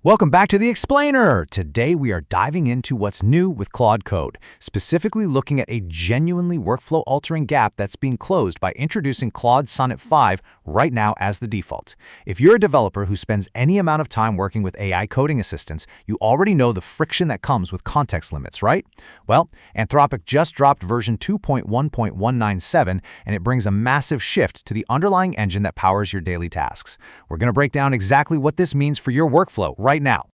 Welcome back to The Explainer! Today we are diving into what's new with Claude Code, specifically looking at a genuinely workflow-altering gap that's being closed by introducing Claude Sonnet 5 right now as the default. If you're a developer who spends any amount of time working with AI coding assistants, you already know the friction that comes with context limits, right? Well, Anthropic just dropped version 2.1.197, and it brings a massive shift to the underlying engine that powers your daily tasks. We're going to break down exactly what this means for your workflow right now.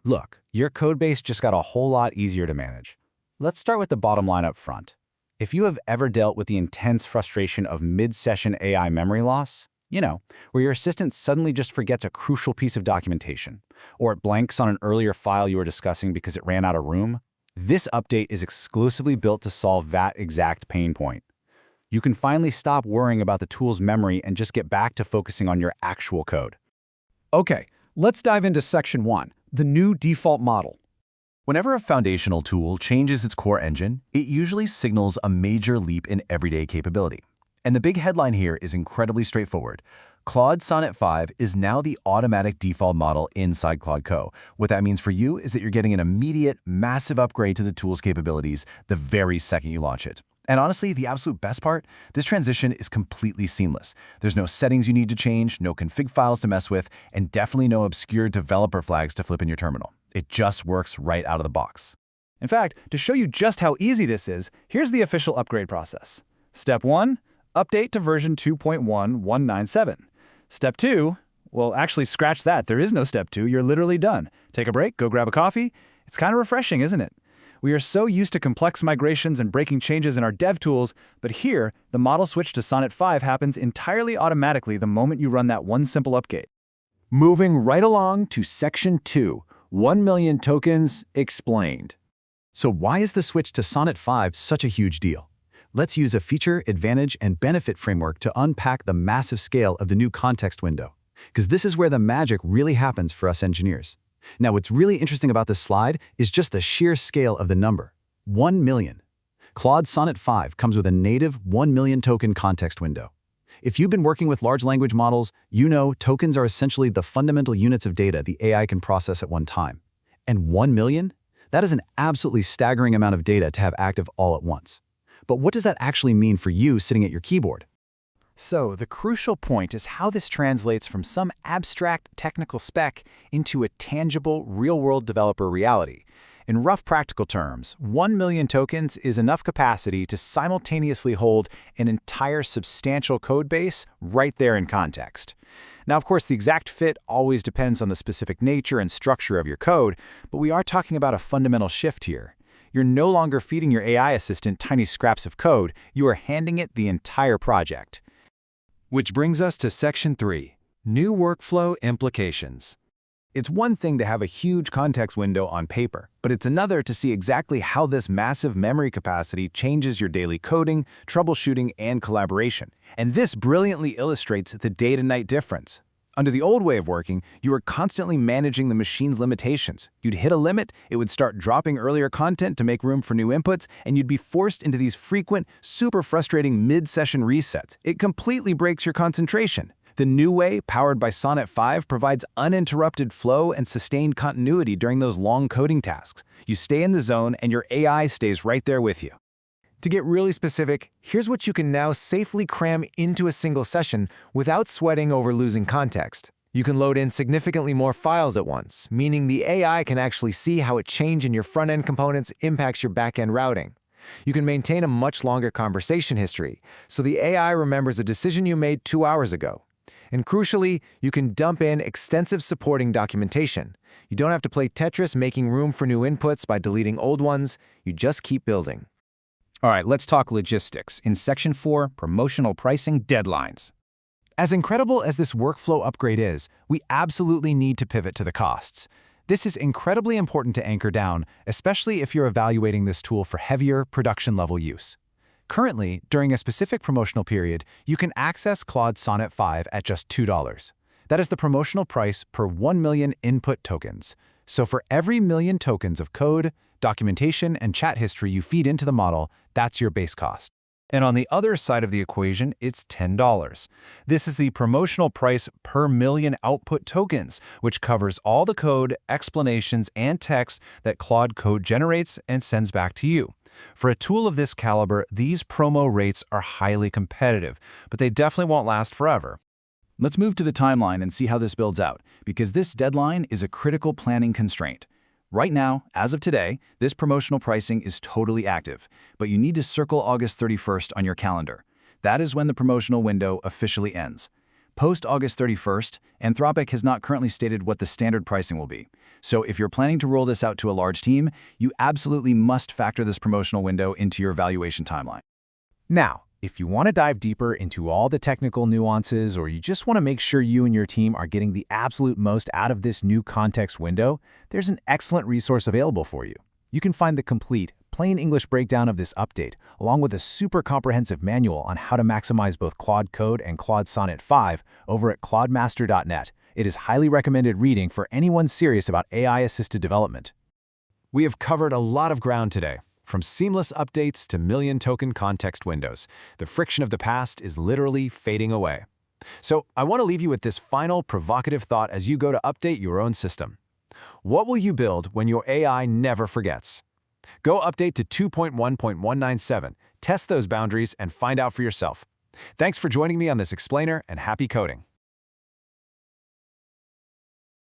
Look, your codebase just got a whole lot easier to manage. Let's start with the bottom line up front. If you have ever dealt with the intense frustration of mid-session AI memory loss, where your assistant suddenly just forgets a crucial piece of documentation, or it blanks on an earlier file you were discussing because it ran out of room, this update is exclusively built to solve that exact pain point. You can finally stop worrying about the tool's memory and just get back to focusing on your actual code. Okay, let's dive into Section 1, the new default model. Whenever a foundational tool changes its core engine, it usually signals a major leap in everyday capability. And the big headline here is incredibly straightforward. Claude Sonnet 5 is now the automatic default model inside Claude Code. What that means for you is that you're getting an immediate, massive upgrade to the tool's capabilities the very second you launch it. And honestly, the absolute best part, this transition is completely seamless. There's no settings you need to change, no config files to mess with, and definitely no obscure developer flags to flip in your terminal. It just works right out of the box. In fact, to show you just how easy this is, here's the official upgrade process. Step 1, update to version 2.1.197. Step 2, well, actually scratch that. There is no step 2. You're literally done. Take a break, go grab a coffee. It's kind of refreshing, isn't it? We are so used to complex migrations and breaking changes in our dev tools, but here, the model switch to Sonnet 5 happens entirely automatically the moment you run that one simple update. Moving right along to Section 2, 1 million tokens explained. So why is the switch to Sonnet 5 such a huge deal? Let's use a feature, advantage, and benefit framework to unpack the massive scale of the new context window, because this is where the magic really happens for us engineers. Now, what's really interesting about this slide is just the sheer scale of the number, 1 million. Claude Sonnet 5 comes with a native 1 million token context window. If you've been working with large language models, you know tokens are essentially the fundamental units of data the AI can process at one time. And 1 million? That is an absolutely staggering amount of data to have active all at once. But what does that actually mean for you sitting at your keyboard? So, the crucial point is how this translates from some abstract technical spec into a tangible, real-world developer reality. In rough practical terms, 1 million tokens is enough capacity to simultaneously hold an entire substantial code base right there in context. Now, of course, the exact fit always depends on the specific nature and structure of your code, but we are talking about a fundamental shift here. You're no longer feeding your AI assistant tiny scraps of code, you are handing it the entire project. Which brings us to Section 3, new workflow implications. It's one thing to have a huge context window on paper, but it's another to see exactly how this massive memory capacity changes your daily coding, troubleshooting, and collaboration. And this brilliantly illustrates the day-to-night difference. Under the old way of working, you were constantly managing the machine's limitations. You'd hit a limit, it would start dropping earlier content to make room for new inputs, and you'd be forced into these frequent, super frustrating mid-session resets. It completely breaks your concentration. The new way, powered by Sonnet 5, provides uninterrupted flow and sustained continuity during those long coding tasks. You stay in the zone, and your AI stays right there with you. To get really specific, here's what you can now safely cram into a single session without sweating over losing context. You can load in significantly more files at once, meaning the AI can actually see how a change in your front-end components impacts your back-end routing. You can maintain a much longer conversation history, so the AI remembers a decision you made 2 hours ago. And crucially, you can dump in extensive supporting documentation. You don't have to play Tetris making room for new inputs by deleting old ones, you just keep building. All right, let's talk logistics. In Section 4, promotional pricing deadlines. As incredible as this workflow upgrade is, we absolutely need to pivot to the costs. This is incredibly important to anchor down, especially if you're evaluating this tool for heavier production-level use. Currently, during a specific promotional period, you can access Claude Sonnet 5 at just $2. That is the promotional price per 1 million input tokens. So for every million tokens of code, documentation, and chat history you feed into the model, that's your base cost. And on the other side of the equation, it's $10. This is the promotional price per million output tokens, which covers all the code, explanations, and text that Claude Code generates and sends back to you. For a tool of this caliber, these promo rates are highly competitive, but they definitely won't last forever. Let's move to the timeline and see how this builds out, because this deadline is a critical planning constraint. Right now, as of today, this promotional pricing is totally active, but you need to circle August 31st on your calendar. That is when the promotional window officially ends. Post August 31st, Anthropic has not currently stated what the standard pricing will be. So if you're planning to roll this out to a large team, you absolutely must factor this promotional window into your valuation timeline. Now, if you want to dive deeper into all the technical nuances, or you just want to make sure you and your team are getting the absolute most out of this new context window, there's an excellent resource available for you. You can find the complete, plain English breakdown of this update, along with a super comprehensive manual on how to maximize both Claude Code and Claude Sonnet 5 over at claudemaster.net. It is highly recommended reading for anyone serious about AI-assisted development. We have covered a lot of ground today. From seamless updates to million-token context windows, the friction of the past is literally fading away. So I want to leave you with this final provocative thought as you go to update your own system. What will you build when your AI never forgets? Go update to 2.1.197, test those boundaries, and find out for yourself. Thanks for joining me on this explainer, and happy coding.